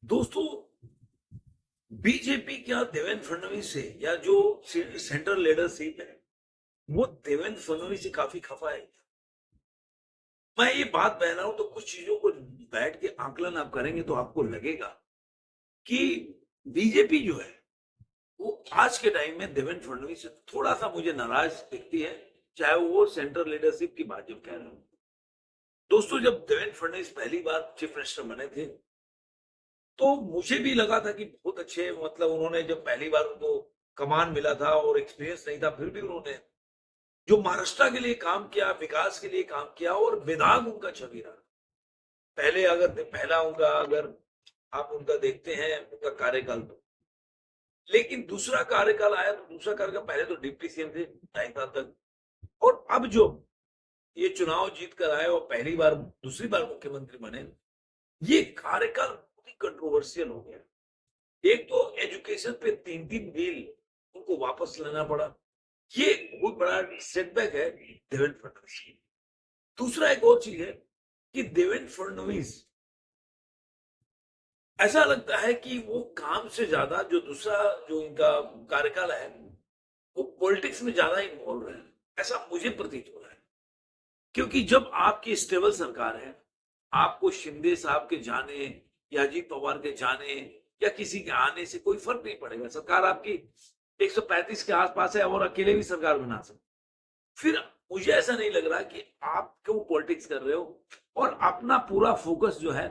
दोस्तों, बीजेपी क्या देवेंद्र फडणवीस से या जो सेंट्रल लीडरशिप है वो देवेंद्र फडणवीस से काफी खफा है। मैं ये बात बह रहा हूं तो कुछ चीजों को बैठ के आकलन आप करेंगे तो आपको लगेगा कि बीजेपी जो है वो आज के टाइम में देवेंद्र फडणवीस से थोड़ा सा मुझे नाराज दिखती है, चाहे वो सेंट्रल लीडरशिप की बात जब कह रहे हो। दोस्तों, जब देवेंद्र फडणवीस पहली बार चीफ मिनिस्टर बने थे तो मुझे भी लगा था कि बहुत अच्छे, मतलब उन्होंने जब पहली बार उनको कमान मिला था और एक्सपीरियंस नहीं था, फिर भी उन्होंने जो महाराष्ट्र के लिए काम किया, विकास के लिए काम किया और विधायक उनका छवि रहा। पहला उनका अगर आप उनका देखते हैं उनका कार्यकाल तो, लेकिन दूसरा कार्यकाल आया तो दूसरा कार्यकाल, पहले तो डिप्टी सीएम थे 2.5 साल तक, और अब जो ये चुनाव जीत कर आए और पहली बार दूसरी बार मुख्यमंत्री बने, ये कार्यकाल बहुत ही कंट्रोवर्शियल हो गया। एक तो एजुकेशन पे 3-3 बिल उनको वापस लेना पड़ा। ये बहुत बड़ा सेटबैक है देवेंद्र फडणवीस की। दूसरा एक और चीज है कि देवेंद्र फडणवीस, ऐसा लगता है कि वो काम से ज्यादा जो दूसरा जो इनका कार्यकाल है वो पॉलिटिक्स में ज्यादा इन्वॉल्व है, ऐसा मुझे प्रतीत हो रहा है। क्योंकि जब आपकी स्टेबल सरकार है, आपको शिंदे साहब के जाने या अजीत पवार के जाने या किसी के आने से कोई फर्क नहीं पड़ेगा। सरकार आपकी 135 के आसपास है और अकेले भी सरकार बना सकते। फिर मुझे ऐसा नहीं लग रहा कि आप क्यों पॉलिटिक्स कर रहे हो और अपना पूरा फोकस जो है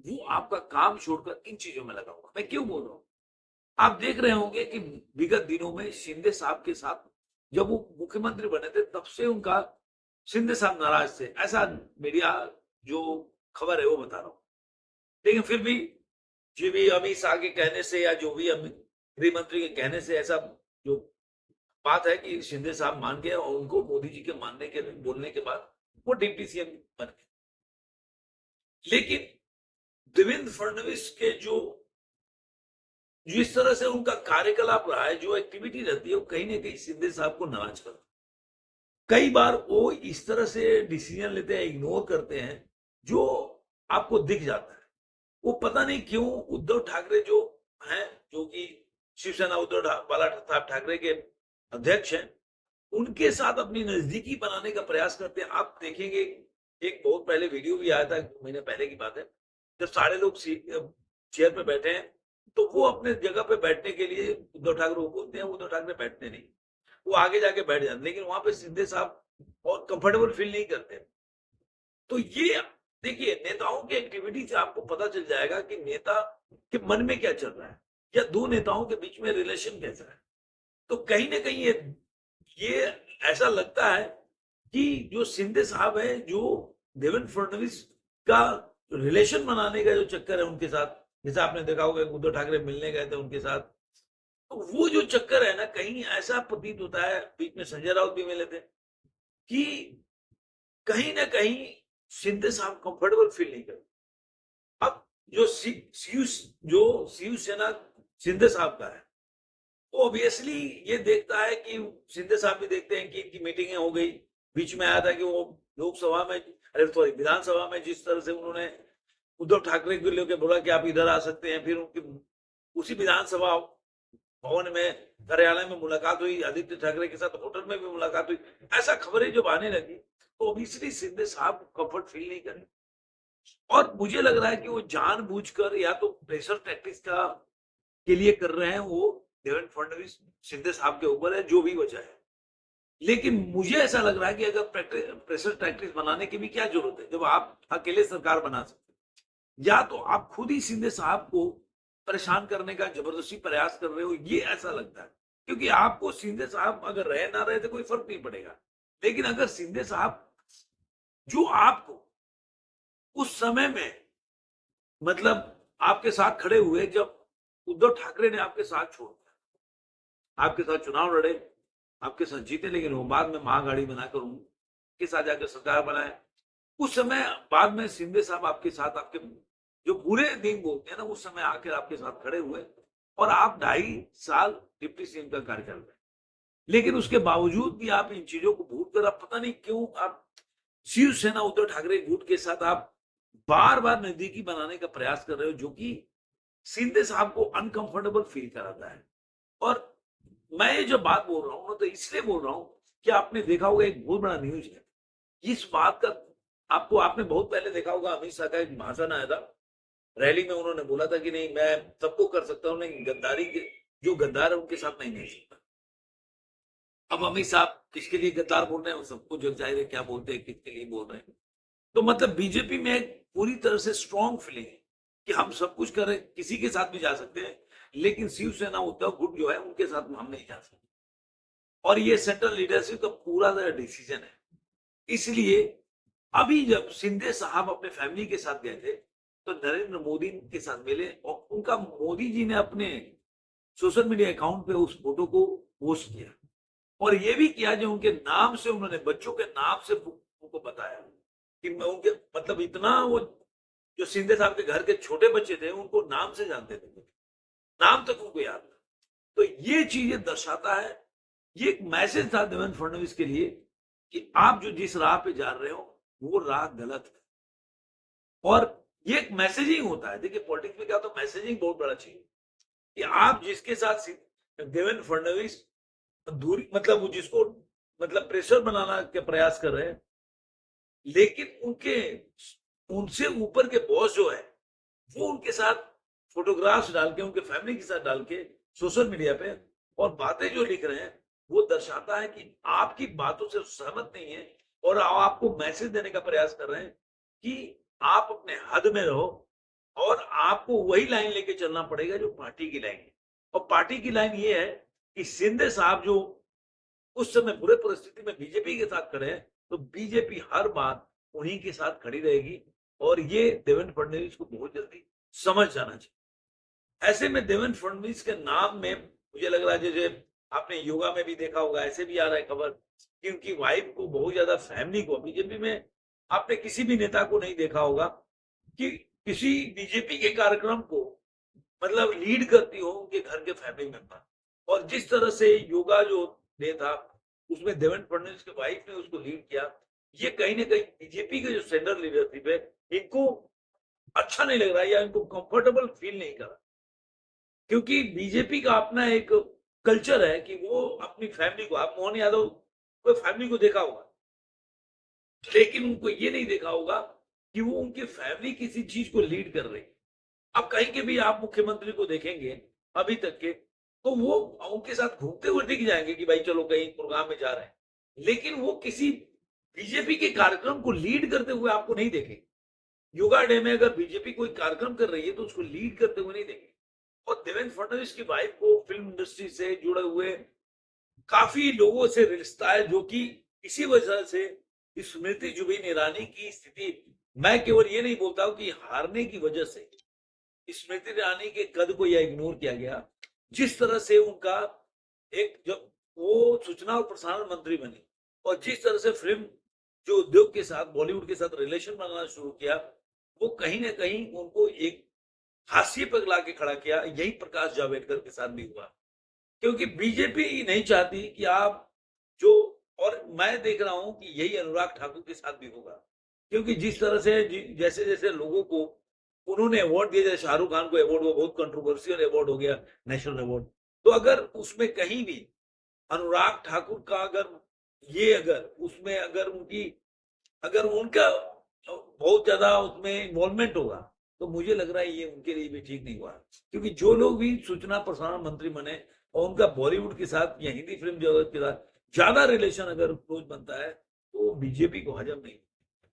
वो आपका काम छोड़कर इन चीजों में लगा हुआ। मैं क्यों बोल रहा हूं, आप देख रहे होंगे कि विगत दिनों में शिंदे साहब के साथ जब वो मुख्यमंत्री बने थे तब से उनका शिंदे साहब नाराज थे, ऐसा मीडिया जो खबर है वो बता रहा हूं। लेकिन फिर भी जी भी अमित शाह के कहने से या जो भी गृह मंत्री के कहने से ऐसा जो बात है कि शिंदे साहब मान गए और उनको मोदी जी के मानने के बोलने के बाद वो डिप्टी सीएम बन गए। लेकिन देवेंद्र फडणवीस के जो जिस तरह से उनका कार्यकलाप रहा है, जो एक्टिविटी रहती है, वो कहीं ना कहीं शिंदे साहब को नाराज करता है। कई बार वो इस तरह से डिसीजन लेते हैं, इग्नोर करते हैं, जो आपको दिख जाता है। वो पता नहीं क्यों उद्धव ठाकरे जो हैं, जो कि शिवसेना बाला साहब ठाकरे के अध्यक्ष हैं, उनके साथ अपनी नजदीकी बनाने का प्रयास करते हैं। आप देखेंगे एक बहुत पहले वीडियो भी आया था, 1 महीने पहले की बात है, जब सारे लोग चेयर पे बैठे हैं तो वो अपने जगह पे बैठने के लिए उद्धव ठाकरे को बोलते हैं, उद्धव ठाकरे बैठते नहीं, वो आगे जाके बैठ जाते, लेकिन वहां पे शिंदे साहब और कंफर्टेबल फील नहीं करते। तो ये देखिए, नेताओं की एक्टिविटी से आपको पता चल जाएगा कि नेता के मन में क्या चल रहा है या दो नेताओं के बीच में रिलेशन कैसा है। तो कहीं ना कहीं ये ऐसा लगता है कि जो शिंदे साहब है, जो देवेंद्र फडणवीस का रिलेशन बनाने का जो चक्कर है उनके साथ, जैसे आपने देखा होगा उद्धव ठाकरे मिलने गए थे उनके साथ, तो वो जो चक्कर है ना, कहीं ऐसा प्रतीत होता है, बीच में संजय राउत भी मिले थे, कि कहीं ना कहीं शिंदे साहब कंफर्टेबल फील नहीं करते। अब जो जो शिवसेना शिंदे साहब का है, वो ऑब्वियसली ये देखता है कि शिंदे साहब भी देखते हैं कि इनकी मीटिंगें हो गई। बीच में आया था कि वो लोकसभा में, अरे सॉरी, विधानसभा में जिस तरह से उन्होंने उद्धव ठाकरे को लेकर बोला कि आप इधर आ सकते हैं, फिर उनकी उसी विधानसभा भवन में, कार्यालय में मुलाकात हुई, आदित्य ठाकरे के साथ होटल में भी मुलाकात हुई। ऐसा खबरें जब आने लगी तो ऑब्वियसली शिंदे साहब कंफर्ट फील नहीं करें, और मुझे लग रहा है कि वो जानबूझकर या तो प्रेशर टैक्टिक्स का के लिए कर रहे हैं, वो देवेंद्र फडणवीस शिंदे साहब के ऊपर है, जो भी वजह है। लेकिन मुझे ऐसा लग रहा है कि अगर प्रेशर टैक्टिक्स बनाने की भी क्या जरूरत है, जब आप अकेले सरकार बना सकते हैं, या तो आप खुद ही शिंदे साहब को परेशान करने का जबरदस्ती प्रयास कर रहे हो, ये ऐसा लगता है। क्योंकि आपको शिंदे साहब अगर रहे ना रहे तो कोई फर्क नहीं पड़ेगा, लेकिन अगर शिंदे साहब जो आपको उस समय में, मतलब आपके साथ खड़े हुए जब उद्धव ठाकरे ने आपके साथ छोड़ दिया, आपके साथ चुनाव लड़े, आपके साथ जीते, लेकिन वो बाद में महागाड़ी बनाकर उनके साथ जाकर सरकार बनाए। उस समय बाद में शिंदे साहब आपके साथ, आपके जो बुरे दिन बोलते हैं ना, उस समय आकर आपके साथ खड़े हुए और आप 2.5 साल डिप्टी सीएम का कार्यकाल में, लेकिन उसके बावजूद भी आप इन चीजों को भूल कर, आप पता नहीं क्यों आप शिवसेना उद्धव ठाकरे गुट के साथ आप बार बार नजदीकी बनाने का प्रयास कर रहे हो, जो कि शिंदे साहब को अनकंफर्टेबल फील कराता है। और मैं ये जो बात बोल रहा हूँ ना, तो इसलिए बोल रहा हूँ कि आपने देखा होगा एक बहुत बड़ा न्यूज है इस बात का। आपने बहुत पहले देखा होगा, अमित शाह का एक भाषण आया था रैली में, उन्होंने बोला था कि नहीं मैं सबको कर सकता हूँ, नहीं गद्दारी के जो गद्दार है उनके साथ नहीं सकता। अब अमित शाह किसके लिए गद्दार बोल रहे हैं, सबको जग जाहिर है क्या बोलते हैं, किसके लिए बोल रहे हैं। तो मतलब बीजेपी में एक पूरी तरह से स्ट्रॉन्ग फीलिंग है कि हम सब कुछ करें, किसी के साथ भी जा सकते हैं, लेकिन शिवसेना उद्धव गुट जो है उनके साथ हम नहीं जा सकते। और ये सेंट्रल लीडरशिप का पूरा डिसीजन है। इसलिए अभी जब शिंदे साहब अपने फैमिली के साथ गए थे तो नरेंद्र मोदी के साथ मिले और उनका मोदी जी ने अपने सोशल मीडिया अकाउंट पे उस फोटो को पोस्ट किया और ये भी किया जो उनके नाम से, उन्होंने बच्चों के नाम से उनको बताया कि मैं उनके मतलब इतना वो जो शिंदे साहब के घर के छोटे बच्चे थे उनको नाम से जानते थे, नाम तक उनको याद था। तो ये चीजें दर्शाता है, ये एक मैसेज था देवेंद्र फडणवीस के लिए कि आप जो जिस राह पे जा रहे हो वो राह गलत है। और ये एक मैसेजिंग होता है। देखिए पॉलिटिक्स में क्या होता है, मैसेजिंग बहुत बड़ा चीज कि आप जिसके साथ देवेंद्र फडणवीस दूरी मतलब वो जिसको मतलब प्रेशर बनाना के प्रयास कर रहे हैं, लेकिन उनके उनसे ऊपर के बॉस जो है वो उनके साथ फोटोग्राफ्स डाल के, उनके फैमिली के साथ डाल के सोशल मीडिया पे और बातें जो लिख रहे हैं वो दर्शाता है कि आपकी बातों से सहमत नहीं है और आपको मैसेज देने का प्रयास कर रहे हैं कि आप अपने हद में रहो और आपको वही लाइन लेके चलना पड़ेगा जो पार्टी की लाइन है। और पार्टी की लाइन ये है कि शिंदे साहब जो उस समय बुरे परिस्थिति में बीजेपी के साथ खड़े हैं, तो बीजेपी हर बार उन्हीं के साथ खड़ी रहेगी और ये देवेंद्र फडणवीस को बहुत जल्दी समझ जाना चाहिए। ऐसे में देवेंद्र फडणवीस के नाम में मुझे लग रहा है, जैसे आपने योगा में भी देखा होगा, ऐसे भी आ रहा है खबर कि उनकी वाइफ को बहुत ज्यादा, फैमिली को, बीजेपी में आपने किसी भी नेता को नहीं देखा होगा कि किसी बीजेपी के कार्यक्रम को मतलब लीड करती हो उनके घर के फैमिली मेंबर। और जिस तरह से योगा जो डे था उसमें देवेंद्र फडणवीस के वाइफ ने उसको लीड किया, ये कहीं ना कहीं बीजेपी के जो सेंट्रल लीडरशिप है इनको अच्छा नहीं लग रहा है या इनको कंफर्टेबल फील नहीं कर रहा, क्योंकि बीजेपी का अपना एक कल्चर है कि वो अपनी फैमिली को, आप मोहन यादव को फैमिली को देखा होगा, लेकिन उनको ये नहीं देखा होगा कि वो उनकी फैमिली किसी चीज को लीड कर रही है। अब कहीं के भी आप मुख्यमंत्री को देखेंगे अभी तक के, तो वो उनके साथ घूमते हुए दिख जाएंगे कि भाई चलो कहीं प्रोग्राम में जा रहे हैं, लेकिन वो किसी बीजेपी के कार्यक्रम को लीड करते हुए आपको नहीं देखेंगे। योगा डे में अगर बीजेपी कोई कार्यक्रम कर रही है तो उसको लीड करते हुए नहीं देखेंगे। और देवेंद्र फडणवीस की वाइफ को फिल्म इंडस्ट्री से जुड़े हुए काफी लोगों से रिश्ता है, जो कि इसी वजह से स्मृति जुबिन ईरानी की स्थिति, मैं केवल ये नहीं बोलता हूं कि हारने की वजह से स्मृति ईरानी के कद को यह इग्नोर किया गया, जिस तरह से उनका एक, जब वो सूचना और प्रसारण मंत्री बनी और जिस तरह से फिल्म जो उद्योग के साथ, बॉलीवुड के साथ रिलेशन बनाना शुरू किया, वो कहीं ना कहीं उनको एक हाशिए पर ला के खड़ा किया। यही प्रकाश जावड़ेकर के साथ भी हुआ, क्योंकि बीजेपी नहीं चाहती कि आप जो, और मैं देख रहा हूं कि यही अनुराग ठाकुर के साथ भी होगा, क्योंकि जिस तरह से जैसे जैसे लोगों को उन्होंने अवार्ड दिया, जैसे शाहरुख खान को अवार्ड, वो बहुत कंट्रोवर्शियल अवार्ड हो गया, नेशनल अवार्ड, तो अगर उसमें कहीं भी अनुराग ठाकुर का अगर उसमें अगर उनका बहुत ज्यादा उसमें इन्वॉल्वमेंट होगा, तो मुझे लग रहा है ये उनके लिए भी ठीक नहीं हुआ। क्योंकि जो लोग भी सूचना प्रसारण मंत्री बने और उनका बॉलीवुड के साथ या हिंदी फिल्म जगत के साथ ज्यादा रिलेशन अगर क्लोज बनता है, तो बीजेपी को हजम नहीं।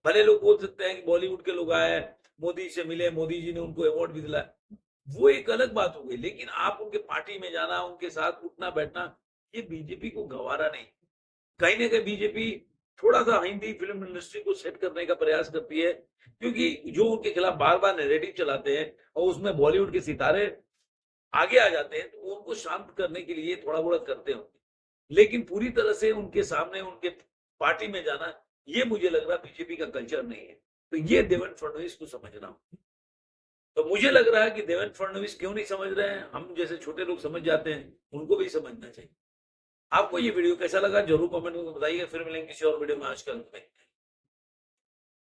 भले लोग बोल सकते हैं कि बॉलीवुड के लोग आए, मोदी से मिले, मोदी जी ने उनको अवार्ड भी दिलाया, वो एक अलग बात हो गई, लेकिन आप उनके पार्टी में जाना, उनके साथ उठना बैठना, ये बीजेपी को गवारा नहीं। कहीं ना कहीं बीजेपी थोड़ा सा हिंदी फिल्म इंडस्ट्री को सेट करने का प्रयास करती है, क्योंकि जो उनके खिलाफ बार बार नैरेटिव चलाते हैं और उसमें बॉलीवुड के सितारे आगे आ जाते हैं, तो उनको शांत करने के लिए थोड़ा बहुत करते होंगे, लेकिन पूरी तरह से उनके सामने उनके पार्टी में जाना, ये मुझे लग रहा बीजेपी का कल्चर नहीं है। तो ये देवेंद्र फडणवीस को समझना हो। तो मुझे लग रहा है कि देवेंद्र फडणवीस क्यों नहीं समझ रहे हैं, हम जैसे छोटे लोग समझ जाते हैं, उनको भी समझना चाहिए। आपको ये वीडियो कैसा लगा जरूर कमेंट में बताइए। फिर मिलेंगे किसी और वीडियो में। आजकल